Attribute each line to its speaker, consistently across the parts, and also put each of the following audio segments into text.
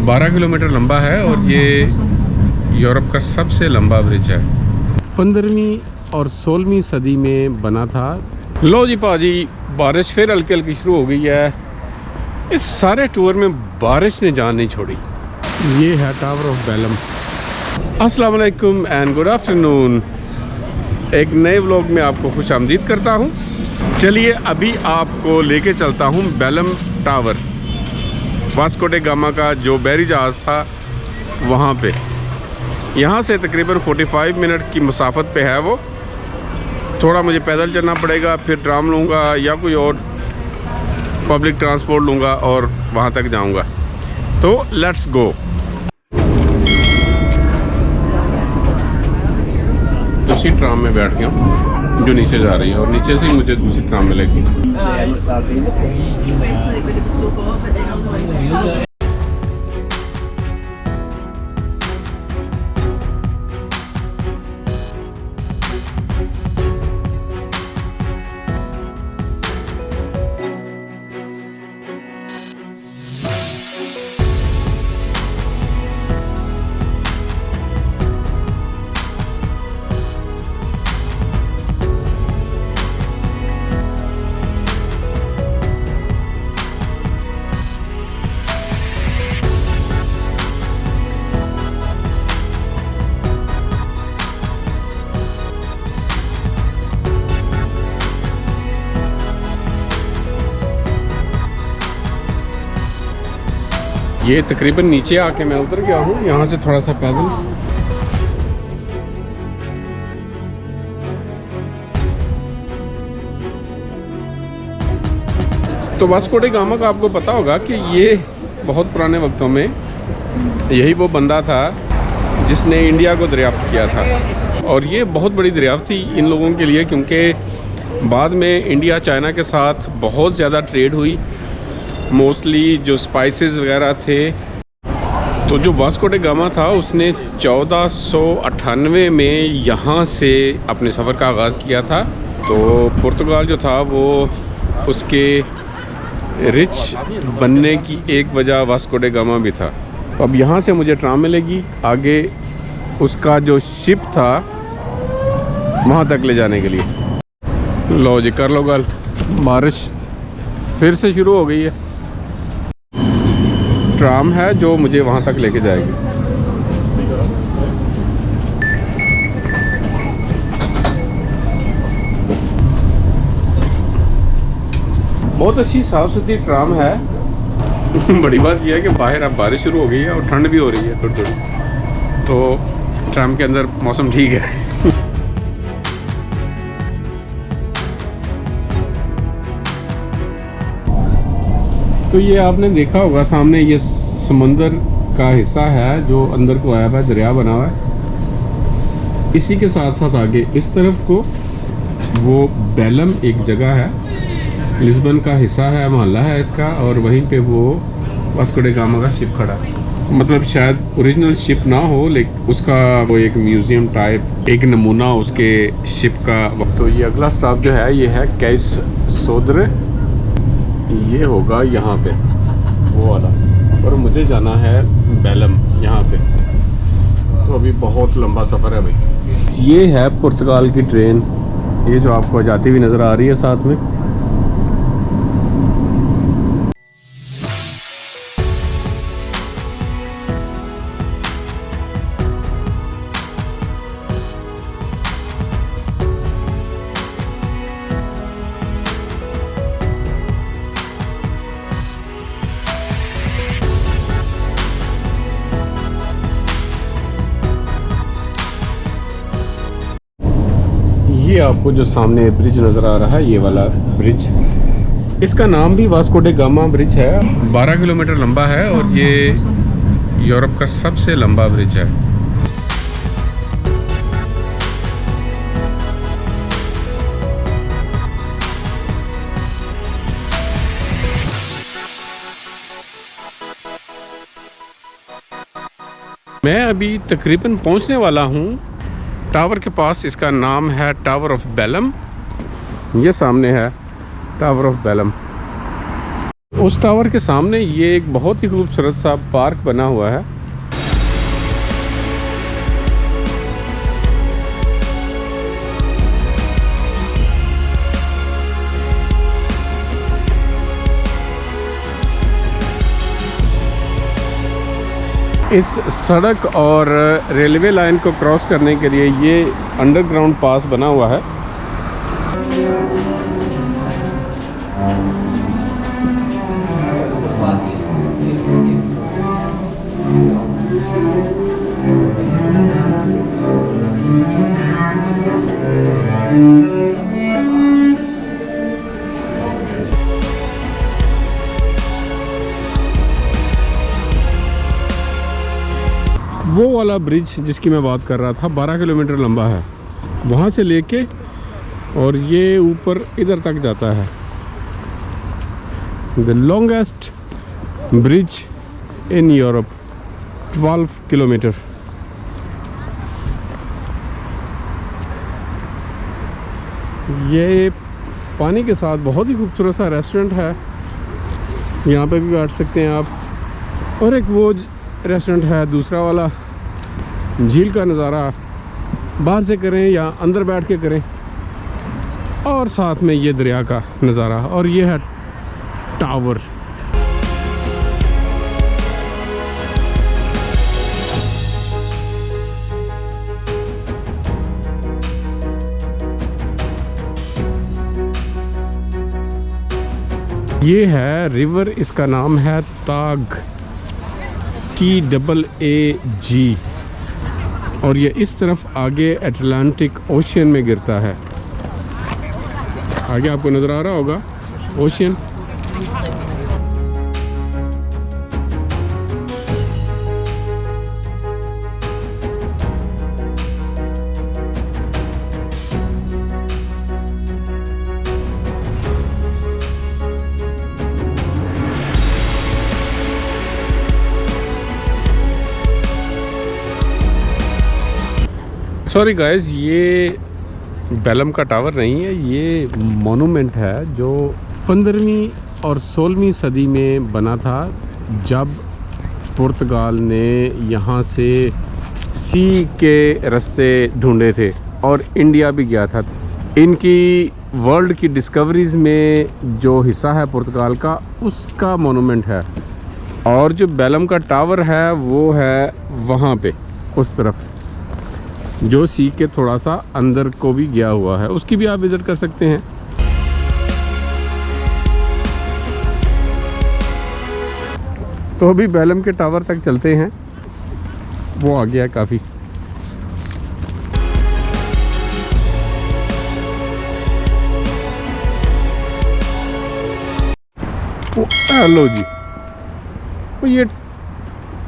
Speaker 1: 12 kilometre लंबा है और ये यूरोप का सबसे लंबा ब्रिज है। 15वीं और 16वीं सदी में बना था। लो जी पाजी, बारिश फिर हल्की हल्की शुरू हो गई है। इस सारे टूर में बारिश ने जान नहीं छोड़ी। ये है टावर ऑफ बेलम। अस्सलाम वालेकुम एंड गुड आफ्टरनून। एक नए व्लॉग में आपको खुश आमदीद करता हूँ। चलिए अभी आपको लेके चलता हूँ Belum tower, Vasco day gamma का जो बहरी जहाज़ था वहाँ पे। यहाँ से तकरीबन 45 मिनट की मुसाफत पे है वो। थोड़ा मुझे पैदल चलना पड़ेगा, फिर ट्राम लूँगा या कोई और पब्लिक ट्रांसपोर्ट लूँगा और वहाँ तक जाऊँगा। तो लेट्स गो। उसी ट्राम में बैठ गया हूँ जो नीचे जा रही है और नीचे से ही मुझे दूसरी ट्राम मिलेगी। ये तकरीबन नीचे आके मैं उतर गया हूँ, यहाँ से थोड़ा सा पैदल। तो वास्को डे गामा का आपको पता होगा कि ये बहुत पुराने वक्तों में यही वो बंदा था जिसने इंडिया को दरियाफ्त किया था। और ये बहुत बड़ी दरियाफ्त थी इन लोगों के लिए, क्योंकि बाद में इंडिया चाइना के साथ बहुत ज़्यादा ट्रेड हुई। मोस्टली जो स्पाइसेस वगैरह थे, तो जो वास्को डे गामा था उसने 1498 में यहाँ से अपने सफ़र का आगाज़ किया था। तो पुर्तगाल जो था वो उसके रिच बनने की एक वजह वास्को डे गामा भी था। तो अब यहाँ से मुझे ट्राम मिलेगी आगे उसका जो शिप था वहाँ तक ले जाने के लिए। लो जी, कर लो गल। बारिश फिर से शुरू हो गई है। ट्राम है जो मुझे वहाँ तक लेके जाएगी। बहुत अच्छी साफ़ सुथरी ट्राम है। बड़ी बात यह है कि बाहर अब बारिश शुरू हो गई है और ठंड भी हो रही है थोड़ी थोड़ी, तो ट्राम के अंदर मौसम ठीक है। तो ये आपने देखा होगा सामने, ये समंदर का हिस्सा है जो अंदर को आया हुआ है, दरिया बना हुआ है। इसी के साथ साथ आगे इस तरफ को वो बेलम एक जगह है, लिस्बन का हिस्सा है, मोहल्ला है इसका। और वहीं पे वो वास्को डे गामा का शिप खड़ा है। मतलब शायद ओरिजिनल शिप ना हो, लेकिन उसका वो एक म्यूज़ियम टाइप एक नमूना उसके शिप का। तो ये अगला स्टॉप जो है ये है कैस सोदरे। ये होगा यहाँ पे वो वाला, और मुझे जाना है बेलम यहाँ पे। तो अभी बहुत लंबा सफ़र है भाई। ये है पुर्तगाल की ट्रेन, ये जो आपको जाती हुई नज़र आ रही है साथ में। ये आपको जो सामने ब्रिज नज़र आ रहा है, ये वाला ब्रिज, इसका नाम भी वास्को डे गामा ब्रिज है। 12 किलोमीटर लंबा है और ये यूरोप का सबसे लंबा ब्रिज है। मैं अभी तकरीबन पहुंचने वाला हूं टावर के पास। इसका नाम है टावर ऑफ बेलम। ये सामने है टावर ऑफ बेलम। उस टावर के सामने ये एक बहुत ही खूबसूरत सा पार्क बना हुआ है। इस सड़क और रेलवे लाइन को क्रॉस करने के लिए ये अंडरग्राउंड पास बना हुआ है। वो वाला ब्रिज जिसकी मैं बात कर रहा था 12 किलोमीटर लंबा है, वहाँ से लेके और ये ऊपर इधर तक जाता है। The longest bridge in Europe, 12 kilometre. ये पानी के साथ बहुत ही खूबसूरत सा रेस्टोरेंट है, यहाँ पे भी बैठ सकते हैं आप। और एक वो रेस्टोरेंट है दूसरा वाला, झील का नज़ारा बाहर से करें या अंदर बैठ के करें, और साथ में ये दरिया का नज़ारा। और ये है टावर। ये है रिवर, इसका नाम है ताग, TAAG। और ये इस तरफ आगे अटलांटिक ओशियन में गिरता है। आगे आपको नज़र आ रहा होगा ओशियन। सॉरी गाइस, ये बेलम का टावर नहीं है, ये मोनूमेंट है जो 15वीं और 16वीं सदी में बना था, जब पुर्तगाल ने यहाँ से सी के रास्ते ढूंढे थे और इंडिया भी गया था। इनकी वर्ल्ड की डिस्कवरीज़ में जो हिस्सा है पुर्तगाल का, उसका मोनूमेंट है। और जो बेलम का टावर है वो है वहाँ पे उस तरफ, जो सी के थोड़ा सा अंदर को भी गया हुआ है, उसकी भी आप विज़िट कर सकते हैं। तो अभी बेलम के टावर तक चलते हैं, वो आ गया काफ़ी। हेलो जी, तो ये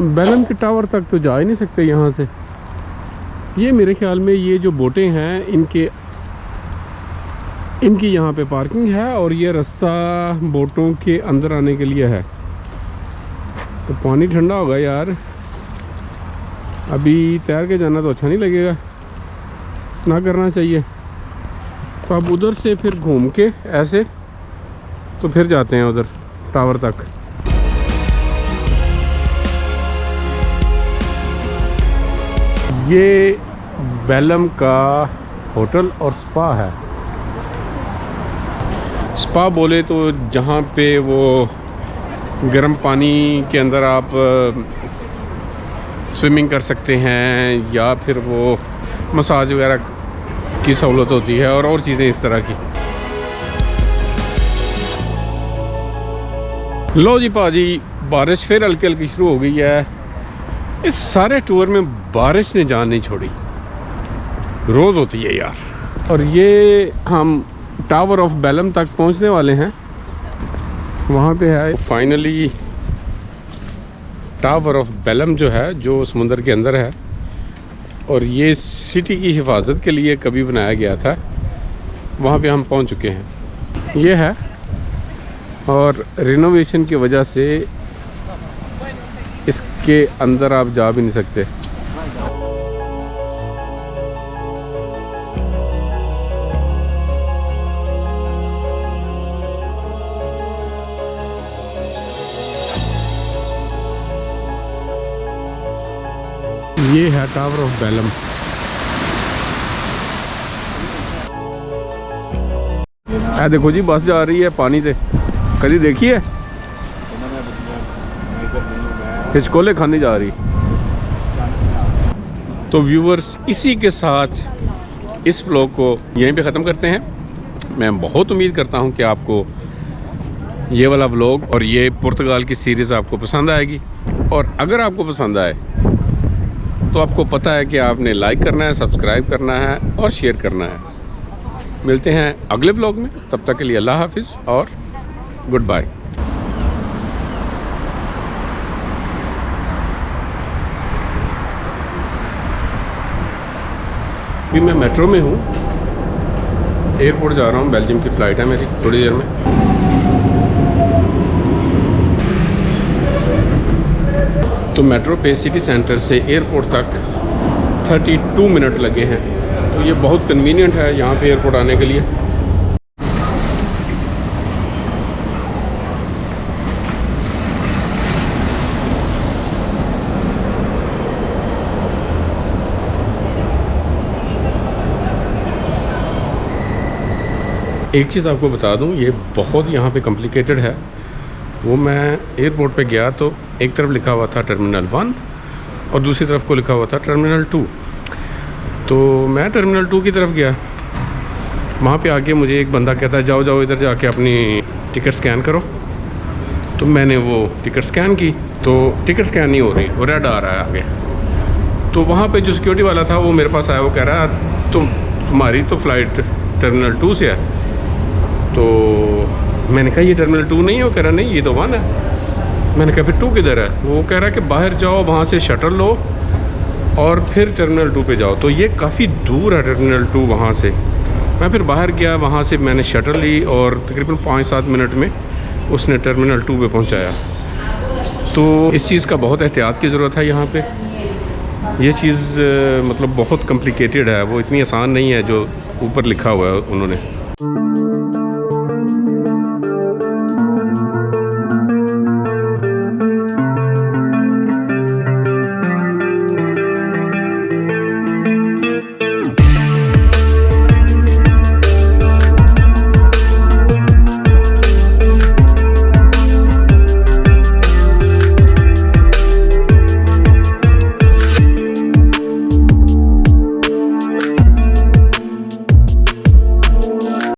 Speaker 1: बेलम के टावर तक तो जा ही नहीं सकते यहाँ से। ये मेरे ख्याल में ये जो बोटें हैं इनकी यहाँ पे पार्किंग है, और ये रास्ता बोटों के अंदर आने के लिए है। तो पानी ठंडा होगा यार, अभी तैर के जाना तो अच्छा नहीं लगेगा, ना करना चाहिए। तो अब उधर से फिर घूम के ऐसे तो फिर जाते हैं उधर टावर तक। ये बेलम का होटल और स्पा है। स्पा बोले तो जहाँ पे वो गर्म पानी के अंदर आप स्विमिंग कर सकते हैं, या फिर वो मसाज वगैरह की सहूलत होती है, और चीज़ें इस तरह की। लो जी पाजी, बारिश फिर हल्की हल्की शुरू हो गई है। इस सारे टूर में बारिश ने जान नहीं छोड़ी, रोज़ होती है यार। और ये हम टावर ऑफ बेलम तक पहुंचने वाले हैं, वहाँ पे है फाइनली टावर ऑफ बेलम जो है, जो समुंदर के अंदर है। और ये सिटी की हिफाजत के लिए कभी बनाया गया था, वहाँ पे हम पहुँच चुके हैं। ये है, और रिनोवेशन की वजह से इसके अंदर आप जा भी नहीं सकते। ये है टावर ऑफ बेलम। ए देखो जी बस जा रही है पानी से, कभी देखी है? हिचकोले खाने जा रही। तो व्यूवर्स, इसी के साथ इस व्लॉग को यहीं पे ख़त्म करते हैं। मैं बहुत उम्मीद करता हूं कि आपको ये वाला व्लॉग और ये पुर्तगाल की सीरीज़ आपको पसंद आएगी। और अगर आपको पसंद आए तो आपको पता है कि आपने लाइक करना है, सब्सक्राइब करना है और शेयर करना है। मिलते हैं अगले व्लॉग में, तब तक के लिए अल्लाह हाफिज़ और गुड बाय। अभी मैं मेट्रो में हूँ, एयरपोर्ट जा रहा हूँ। बेल्जियम की फ़्लाइट है मेरी थोड़ी देर में। तो मेट्रो पे सिटी सेंटर से एयरपोर्ट तक 32 मिनट लगे हैं। तो ये बहुत कन्वीनियंट है यहाँ पे एयरपोर्ट आने के लिए। एक चीज़ आपको बता दूं, ये बहुत यहाँ पे कॉम्प्लिकेटेड है। वो मैं एयरपोर्ट पे गया तो एक तरफ लिखा हुआ था टर्मिनल 1 और दूसरी तरफ को लिखा हुआ था टर्मिनल 2। तो मैं टर्मिनल 2 की तरफ गया। वहाँ पे आके मुझे एक बंदा कहता है जाओ जाओ इधर जाके अपनी टिकट स्कैन करो। तो मैंने वो टिकट स्कैन की तो टिकट स्कैन नहीं हो रही, वो रेड आ रहा है आगे। तो वहाँ पे जो सिक्योरिटी वाला था वो मेरे पास आया, वो कह रहा है तुम्हारी तो फ़्लाइट टर्मिनल 2 से है। तो मैंने कहा ये टर्मिनल 2 नहीं है। वो कह रहा नहीं ये तो 1 है। मैंने कहा फिर 2 किधर है? वो कह रहा है कि बाहर जाओ, वहाँ से शटल लो और फिर टर्मिनल 2 पे जाओ। तो ये काफ़ी दूर है टर्मिनल 2 वहाँ से। मैं फिर बाहर गया, वहाँ से मैंने शटल ली और तकरीबन 5-7 मिनट में उसने टर्मिनल 2 पे पहुँचाया। तो इस चीज़ का बहुत एहतियात की ज़रूरत है यहाँ पे। ये चीज़ मतलब बहुत कॉम्प्लिकेटेड है, वो इतनी आसान नहीं है जो ऊपर लिखा हुआ है उन्होंने।